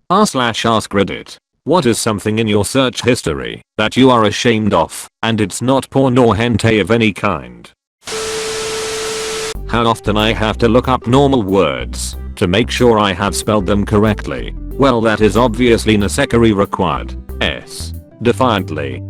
r/AskReddit. What is something in your search history that you are ashamed of, and it's not porn or hentai of any kind? How often I have to look up normal words to make sure I have spelled them correctly? Well, that is obviously necessary required. Defiantly.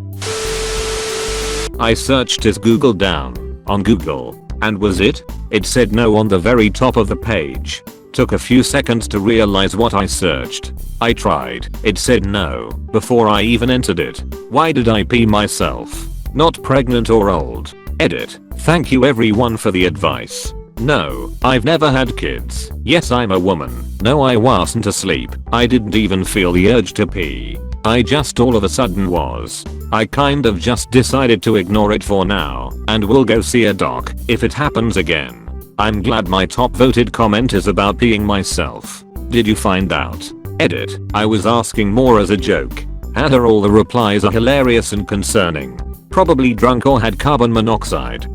I searched "is Google down" on Google, and was it? It said no on the very top of the page. Took a few seconds to realize what I searched. I tried, it said no, before I even entered it. Why did I pee myself? Not pregnant or old. Edit. Thank you everyone for the advice. No, I've never had kids. Yes, I'm a woman. No, I wasn't asleep. I didn't even feel the urge to pee. I just all of a sudden was. I kind of just decided to ignore it for now, and will go see a doc if it happens again. I'm glad my top voted comment is about peeing myself. Did you find out? Edit. I was asking more as a joke. Haha, all the replies are hilarious and concerning. Probably drunk or had carbon monoxide.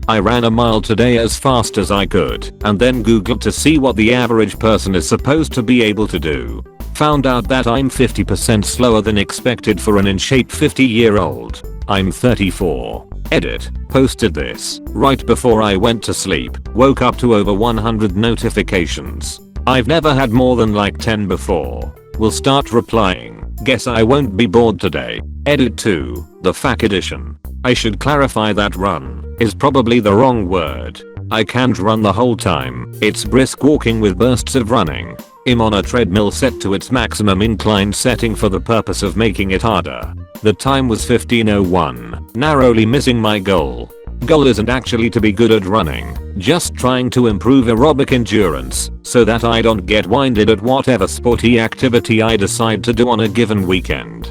I ran a mile today as fast as I could, and then googled to see what the average person is supposed to be able to do. Found out that I'm 50% slower than expected for an in-shape 50-year-old. I'm 34. Edit. Posted this right before I went to sleep. Woke up to over 100 notifications. I've never had more than like 10 before. Will start replying. Guess I won't be bored today. Edit 2. The FAQ edition. I should clarify that run is probably the wrong word. I can't run the whole time. It's brisk walking with bursts of running. I'm on a treadmill set to its maximum incline setting for the purpose of making it harder. The time was 15:01, narrowly missing my goal. Goal isn't actually to be good at running, just trying to improve aerobic endurance so that I don't get winded at whatever sporty activity I decide to do on a given weekend.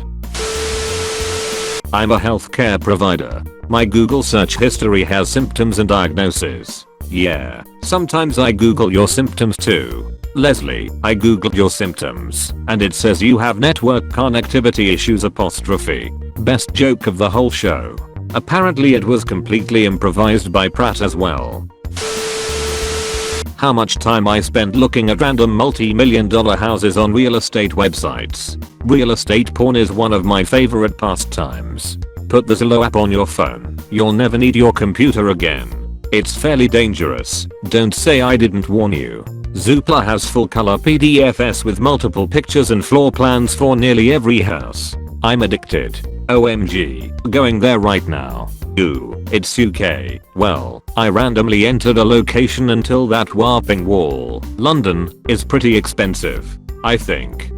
I'm a healthcare provider. My Google search history has symptoms and diagnoses. Yeah, sometimes I Google your symptoms too. Leslie, I googled your symptoms, and it says you have network connectivity issues apostrophe. Best joke of the whole show. Apparently it was completely improvised by Pratt as well. How much time I spent looking at random multi-million-dollar houses on real estate websites. Real estate porn is one of my favorite pastimes. Put the Zillow app on your phone. You'll never need your computer again. It's fairly dangerous. Don't say I didn't warn you. Zoopla has full color PDFs with multiple pictures and floor plans for nearly every house. I'm addicted. OMG. Going there right now. Ooh, it's UK. Well, I randomly entered a location until that whopping wall. London is pretty expensive, I think.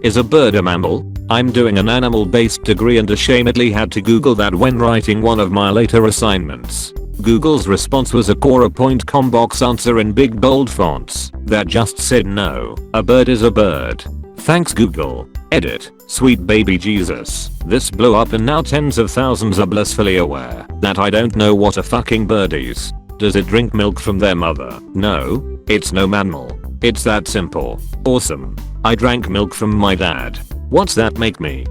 Is a bird a mammal? I'm doing an animal-based degree and ashamedly had to Google that when writing one of my later assignments. Google's response was a Quora.com box answer in big bold fonts that just said no, a bird is a bird. Thanks Google. Edit. Sweet baby Jesus. This blew up and now tens of thousands are blissfully aware that I don't know what a fucking bird is. Does it drink milk from their mother? No, it's no mammal. It's that simple. Awesome. I drank milk from my dad. What's that make me?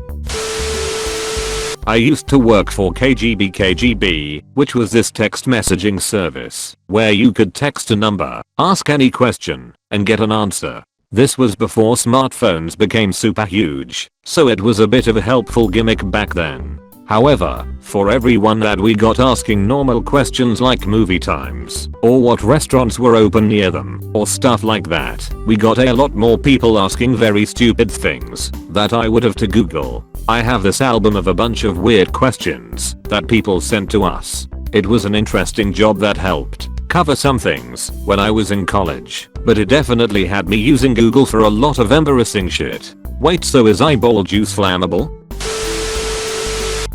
I used to work for KGB, which was this text messaging service where you could text a number, ask any question, and get an answer. This was before smartphones became super huge, so it was a bit of a helpful gimmick back then. However, for everyone that we got asking normal questions like movie times, or what restaurants were open near them, or stuff like that, we got a lot more people asking very stupid things that I would have to Google. I have this album of a bunch of weird questions that people sent to us. It was an interesting job that helped cover some things when I was in college, but it definitely had me using Google for a lot of embarrassing shit. Wait, so is eyeball juice flammable?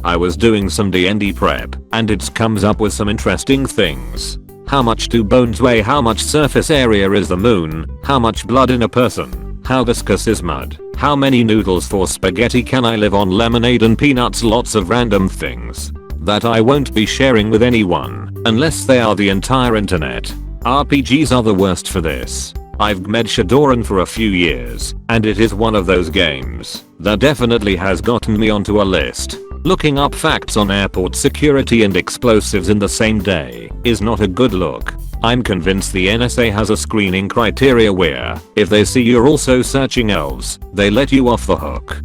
I was doing some D&D prep, and it comes up with some interesting things. How much do bones weigh? How much surface area is the moon? How much blood in a person? How viscous is mud? How many noodles for spaghetti can I live on? Lemonade and peanuts. Lots of random things that I won't be sharing with anyone unless they are the entire internet. RPGs are the worst for this. I've played Shadowrun for a few years, and it is one of those games that definitely has gotten me onto a list. Looking up facts on airport security and explosives in the same day is not a good look. I'm convinced the NSA has a screening criteria where, if they see you're also searching elves, they let you off the hook.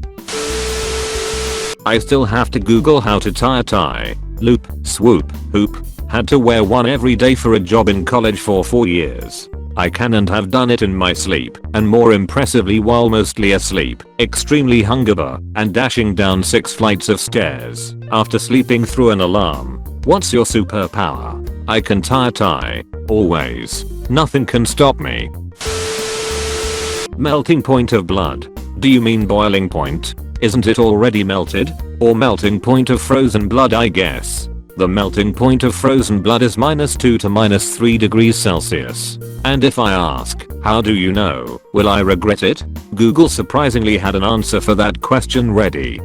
I still have to Google how to tie a tie, loop, swoop, hoop. Had to wear one every day for a job in college for 4 years. I can and have done it in my sleep, and more impressively while mostly asleep, extremely hungover, and dashing down 6 flights of stairs, after sleeping through an alarm. What's your superpower? I can tie a tie. Always. Nothing can stop me. Melting point of blood. Do you mean boiling point? Isn't it already melted? Or melting point of frozen blood, I guess. The melting point of frozen blood is -2 to -3 degrees Celsius. And if I ask, how do you know, will I regret it? Google surprisingly had an answer for that question ready.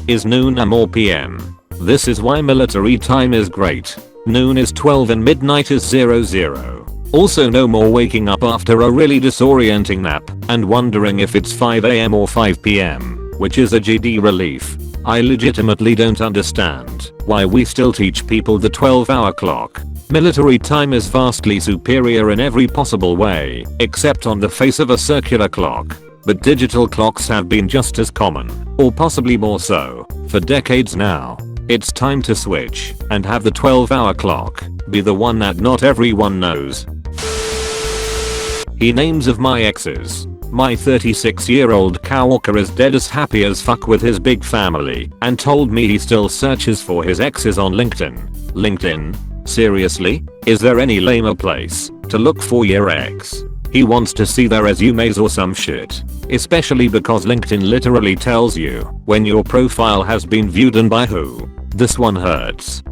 Is noon AM or PM? This is why military time is great. Noon is 12 and midnight is 00. Also no more waking up after a really disorienting nap and wondering if it's 5 AM or 5 PM, which is a GD relief. I legitimately don't understand why we still teach people the 12-hour clock. Military time is vastly superior in every possible way, except on the face of a circular clock. But digital clocks have been just as common, or possibly more so, for decades now. It's time to switch and have the 12-hour clock be the one that not everyone knows. He names of my exes. My 36-year-old coworker is dead as happy as fuck with his big family and told me he still searches for his exes on LinkedIn. LinkedIn? Seriously? Is there any lamer place to look for your ex? He wants to see their resumes or some shit. Especially because LinkedIn literally tells you when your profile has been viewed and by who. This one hurts.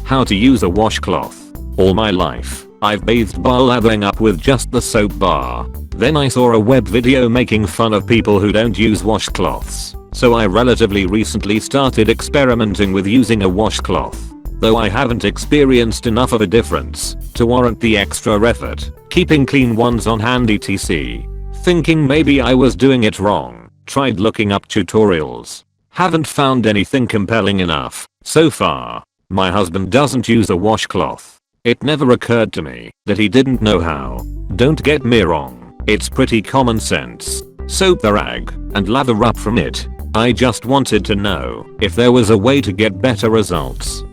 How to use a washcloth. All my life, I've bathed while lathering up with just the soap bar. Then I saw a web video making fun of people who don't use washcloths. So I relatively recently started experimenting with using a washcloth. Though I haven't experienced enough of a difference to warrant the extra effort, keeping clean ones on hand etc. Thinking maybe I was doing it wrong, tried looking up tutorials. Haven't found anything compelling enough so far. My husband doesn't use a washcloth. It never occurred to me that he didn't know how. Don't get me wrong, it's pretty common sense. Soak the rag and lather up from it. I just wanted to know if there was a way to get better results.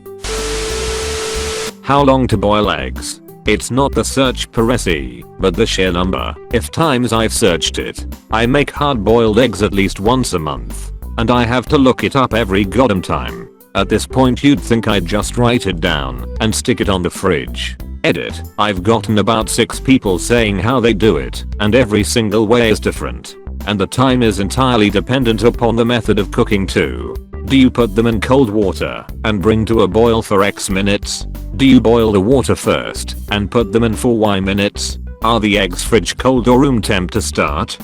How long to boil eggs? It's not the search per recipe, but the sheer number of times I've searched it. I make hard-boiled eggs at least once a month, and I have to look it up every goddamn time. At this point you'd think I'd just write it down and stick it on the fridge. Edit. I've gotten about 6 people saying how they do it, and every single way is different. And the time is entirely dependent upon the method of cooking too. Do you put them in cold water and bring to a boil for X minutes? Do you boil the water first and put them in for Y minutes? Are the eggs fridge cold or room temp to start?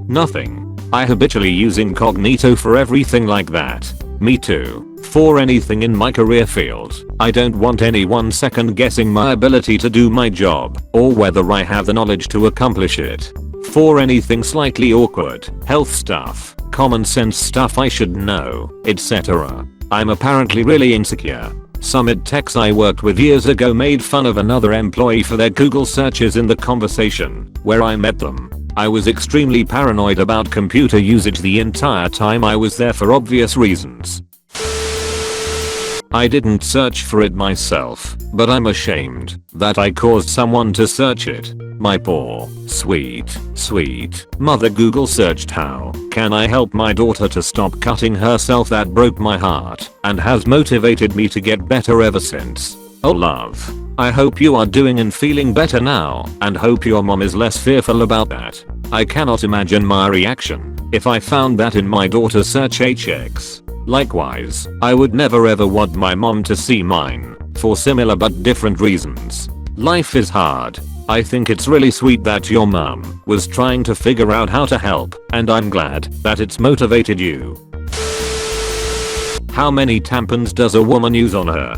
Nothing. I habitually use incognito for everything like that. Me too. For anything in my career field, I don't want anyone second guessing my ability to do my job or whether I have the knowledge to accomplish it. For anything slightly awkward, health stuff, common sense stuff I should know, etc. I'm apparently really insecure. Some ed techs I worked with years ago made fun of another employee for their Google searches in the conversation where I met them. I was extremely paranoid about computer usage the entire time I was there for obvious reasons. I didn't search for it myself, but I'm ashamed that I caused someone to search it. My poor, sweet mother. Google searched how can I help my daughter to stop cutting herself. That broke my heart and has motivated me to get better ever since. Oh love, I hope you are doing and feeling better now and hope your mom is less fearful about that. I cannot imagine my reaction if I found that in my daughter's search HX. Likewise, I would never ever want my mom to see mine for similar but different reasons. Life is hard. I think it's really sweet that your mom was trying to figure out how to help, and I'm glad that it's motivated you. How many tampons does a woman use on her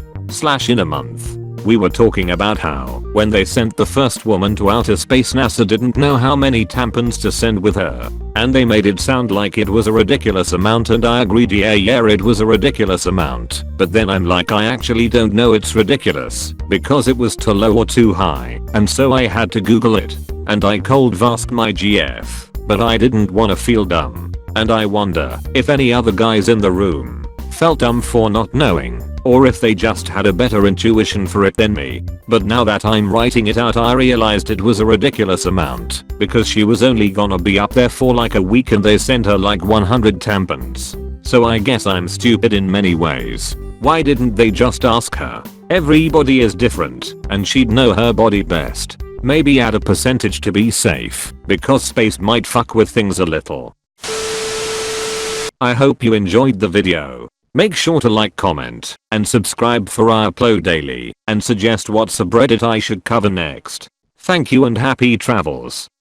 / in a month? We were talking about how When they sent the first woman to outer space, NASA didn't know how many tampons to send with her. And they made it sound like it was a ridiculous amount, and I agreed, yeah it was a ridiculous amount. But then I'm like, I actually don't know it's ridiculous because it was too low or too high. And so I had to Google it. And I cold asked my GF. But I didn't want to feel dumb. And I wonder if any other guys in the room felt dumb for not knowing, or if they just had a better intuition for it than me. But now that I'm writing it out, I realized it was a ridiculous amount because she was only gonna be up there for like a week and they sent her like 100 tampons. So I guess I'm stupid in many ways. Why didn't they just ask her? Everybody is different and she'd know her body best. Maybe add a percentage to be safe because space might fuck with things a little. I hope you enjoyed the video. Make sure to like, comment, and subscribe for I upload daily, and suggest what subreddit I should cover next. Thank you and happy travels.